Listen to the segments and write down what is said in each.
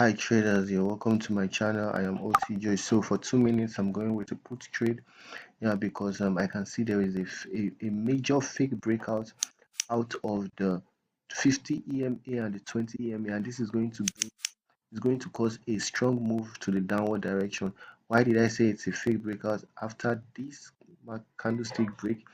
Hi traders, you're welcome to my channel. I am OT Joy. So for 2 minutes I'm going with a put trade, because I can see there is a major fake breakout out of the 50 EMA and the 20 EMA, and this is going to cause a strong move to the downward direction. Why did I say it's a fake breakout? After this candlestick break,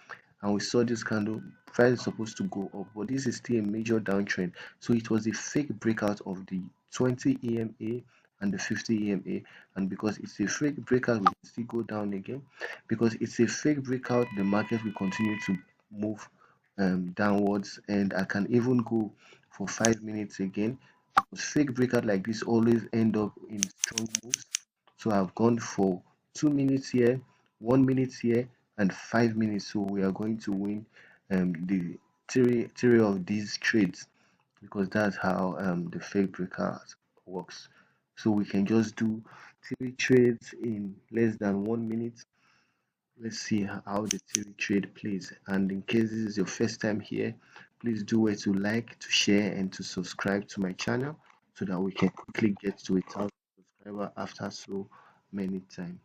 and we saw this candle, price is supposed to go up, but this is still a major downtrend. So it was a fake breakout of the 20 EMA and the 50 EMA, and because it's a fake breakout, we can still go down again. Because it's a fake breakout, the market will continue to move downwards, and I can even go for 5 minutes again. Fake breakout like this always end up in strong moves. So I've gone for 2 minutes here, 1 minute here, and 5 minutes. So we are going to win the theory of these trades, because that's how the fake breakout works. So we can just do 3 trades in less than 1 minute. Let's see how the theory trade plays. And in case this is your first time here, please do wait to like, to share, and to subscribe to my channel so that we can quickly get to 1,000 subscribers after so many times.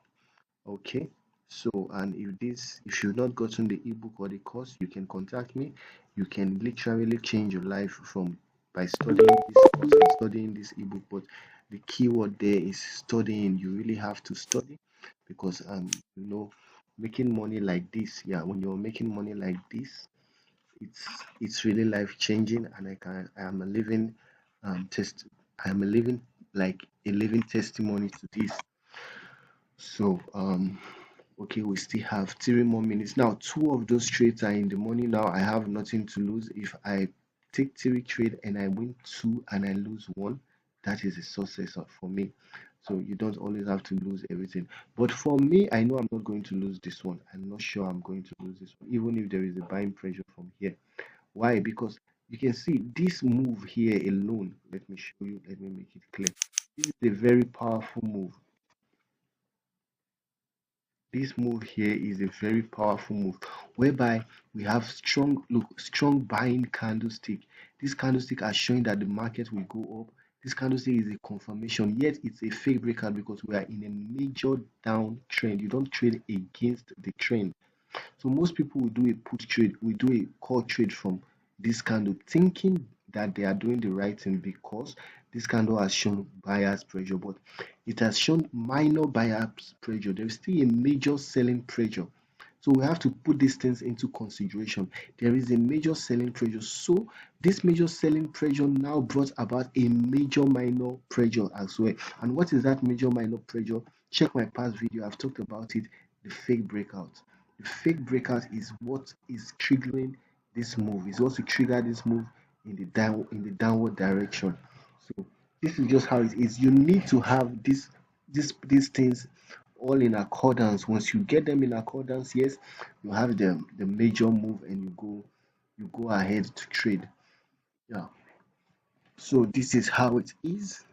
Okay, so and if you've not gotten the ebook or the course, you can contact me. You can literally change your life from by studying this course and studying this ebook. But the key word there is studying. You really have to study, because making money like this, when you're making money like this, it's it's really life changing. And I am a living test I am a living like a living testimony to this. So okay, we still have 3 more minutes. Now, two of those trades are in the money. Now I have nothing to lose. If I take three trade and I win two and I lose one, that is a success for me. So you don't always have to lose everything. But for me, I know I'm not going to lose this one. I'm not sure I'm going to lose this one, even if there is a buying pressure from here. Why? Because you can see this move here alone. Let me show you. Let me make it clear. This is a very powerful move. This move here is a very powerful move, whereby we have strong buying candlestick. This candlestick are showing that the market will go up. This candlestick is a confirmation, yet it's a fake breakout because we are in a major downtrend. You don't trade against the trend. So most people will do a put trade, will do a call trade from this candle, thinking that they are doing the right thing, because this candle has shown buyer's pressure, but it has shown minor buyer's pressure. There is still a major selling pressure. So we have to put these things into consideration. There is a major selling pressure. So this major selling pressure now brought about a major minor pressure as well. And what is that major minor pressure? Check my past video. I've talked about it. The fake breakout. The fake breakout is what is triggering this move. It's what to trigger this move in the downward direction. So this is just how it is. You need to have these things all in accordance. Once you get them in accordance, yes, you have the major move, and you go ahead to trade. Yeah. So this is how it is.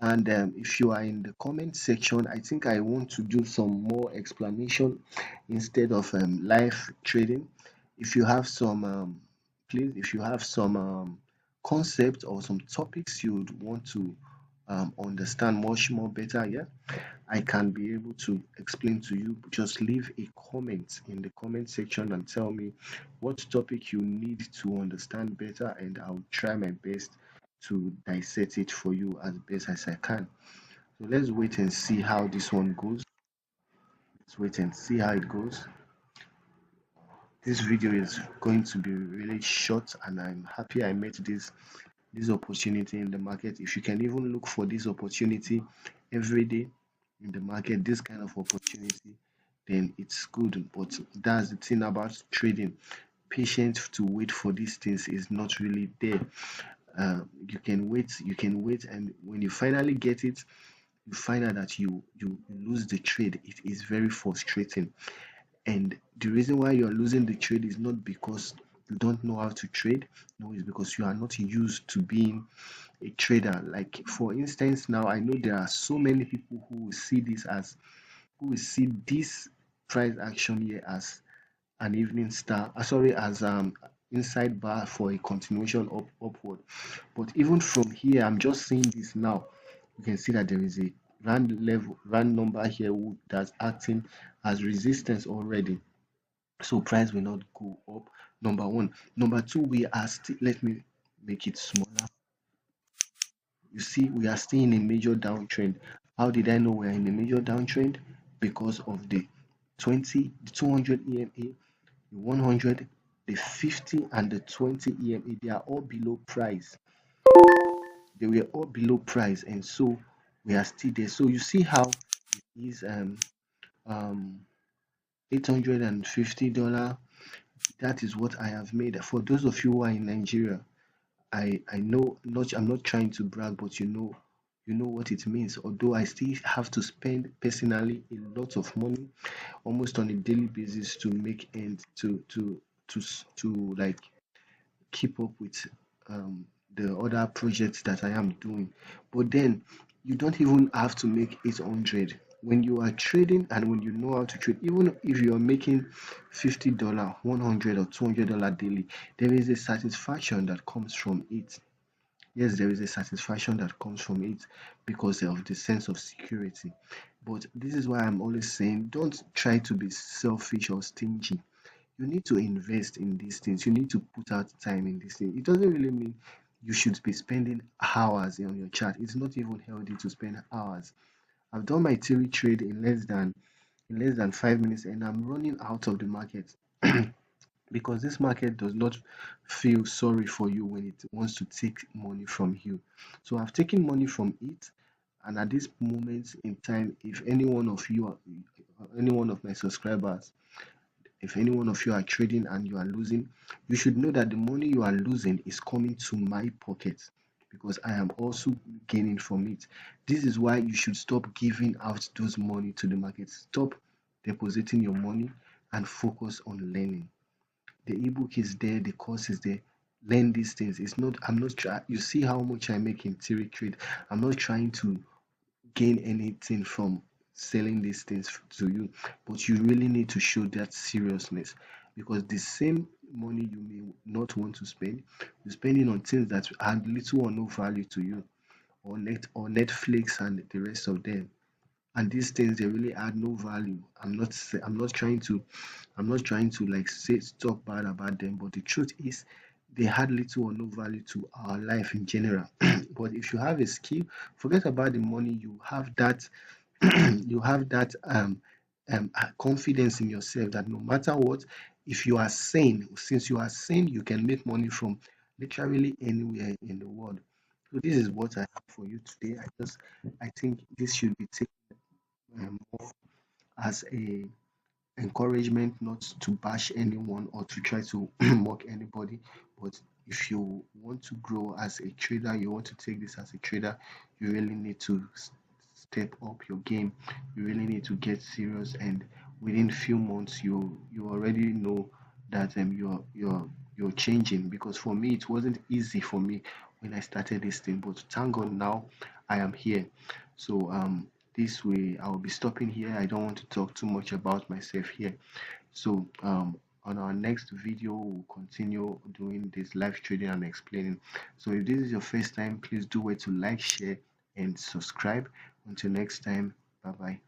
And if you are in the comment section, I think I want to do some more explanation instead of live trading. If you have some please, if you have some concept or some topics you would want to understand much more better, yeah, I can be able to explain to you. Just leave a comment in the comment section and tell me what topic you need to understand better, and I'll try my best to dissect it for you as best as I can. So let's wait and see how this one goes. Let's wait and see how it goes. This video is going to be really short, and I'm happy I met this opportunity in the market. If you can even look for this opportunity every day in the market, this kind of opportunity, then it's good. But that's the thing about trading. Patience to wait for these things is not really there. You can wait, and when you finally get it, you find out that you lose the trade. It is very frustrating. And the reason why you're losing the trade is not because you don't know how to trade. No, it's because you are not used to being a trader. Like for instance, now I know there are so many people who will see this price action here as an evening star. Sorry, as inside bar for a continuation upward. But even from here, I'm just seeing this now. you can see that there is a rand number here that's acting as resistance already. So price will not go up. Number one. Number two, we are still, let me make it smaller. You see, we are still in a major downtrend. How did I know we are in a major downtrend? Because of the 20, the 200 EMA, the 100, the 50, and the 20 EMA. They are all below price. They were all below price, and so we are still there. So you see how it is um $850. That is what I have made. For those of you who are in Nigeria, I know, not, I'm not trying to brag, but you know what it means. Although I still have to spend personally a lot of money almost on a daily basis to make ends to like keep up with the other projects that I am doing. But then you don't even have to make 800 when you are trading, and when you know how to trade. Even if you are making $50, 100 or $200 daily, there is a satisfaction that comes from it. Yes, there is a satisfaction that comes from it because of the sense of security. But this is why I'm always saying, don't try to be selfish or stingy. You need to invest in these things. You need to put out time in these things. It doesn't really mean you should be spending hours on your chart. It's not even healthy to spend hours. I've done my theory trade in less than 5 minutes, and I'm running out of the market. Because this market does not feel sorry for you when it wants to take money from you. So I've taken money from it, and at this moment in time, if any one of you are, any one of my subscribers, if any one of you are trading and you are losing, you should know that the money you are losing is coming to my pocket, because I am also gaining from it. This is why you should stop giving out those money to the market. Stop depositing your money and focus on learning. The ebook is there, the course is there. Learn these things. It's not, I'm not trying, you see how much I make in theory trade. I'm not trying to gain anything from selling these things to you, but you really need to show that seriousness, because the same money you may not want to spend, you're spending on things that add little or no value to you, or Netflix and the rest of them. And these things, they really add no value. I'm not trying to like say talk bad about them, but the truth is they had little or no value to our life in general. But if you have a skill, forget about the money. You have that you have that confidence in yourself that no matter what, if you are sane, since you are sane, you can make money from literally anywhere in the world. So this is what I have for you today. I think this should be taken more as a encouragement, not to bash anyone or to try to mock anybody. But if you want to grow as a trader, you want to take this as a trader, you really need to step up your game. You really need to get serious, and within few months, you already know that you're changing. Because for me, it wasn't easy for me when I started this thing, but thank God now I am here. So this way I'll be stopping here. I don't want to talk too much about myself here. So on our next video, we'll continue doing this live trading and explaining. So if this is your first time, please do wait to like, share, and subscribe. Until next time, bye bye.